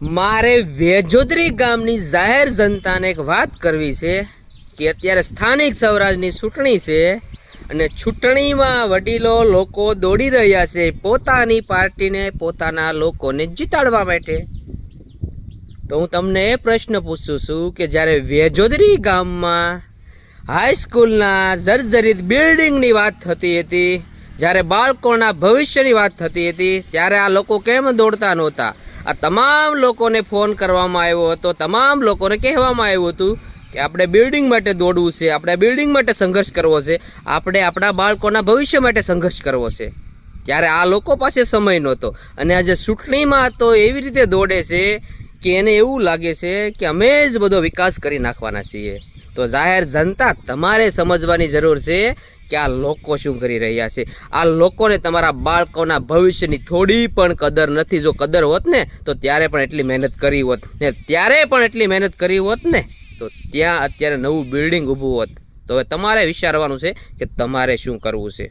મારે વેજોદરી ગામની જાહેર જનતાને એક વાત કરવી છે કે અત્યારે સ્થાનિક સ્વરાજની ચૂંટણી છે અને ચૂંટણીમાં વડીલો લોકો દોડી રહ્યા છે પોતાની પાર્ટીને પોતાના લોકોને જીતાડવા માટે। તો હું તમને એ પ્રશ્ન પૂછું છું કે જ્યારે વેજોદરી ગામમાં હાઈસ્કૂલના જર્જરિત બિલ્ડિંગની વાત થતી હતી, જ્યારે બાળકોના ભવિષ્યની વાત થતી હતી, ત્યારે આ લોકો કેમ દોડતા નહોતા? આ તમામ લોકોને ફોન કરવામાં આવ્યો હતો, તમામ લોકોને કહેવામાં આવ્યું હતું કે આપણે બિલ્ડિંગ માટે દોડવું છે, આપણે બિલ્ડિંગ માટે સંઘર્ષ કરવો છે, આપણે આપણા બાળકોના ભવિષ્ય માટે સંઘર્ષ કરવો છે। ત્યારે આ લોકો પાસે સમય નહોતો અને આજે ચૂંટણીમાં તો એવી રીતે દોડે છે કે એને એવું લાગે છે કે અમે જ બધો વિકાસ કરી નાખવાના છીએ। તો જાહેર જનતા તમારે સમજવાની જરૂર છે કે આ લોકો શું કરી રહ્યા છે। આ લોકોને તમારા બાળકોના ભવિષ્યની થોડી પણ કદર નથી। જો કદર હોત ને તો ત્યારે પણ એટલી મહેનત કરી હોત ને, ત્યારે પણ એટલી મહેનત કરી હોત ને તો ત્યાં અત્યારે નવું બિલ્ડિંગ ઊભું હોત। તો હવે તમારે વિચારવાનું છે કે તમારે શું કરવું છે।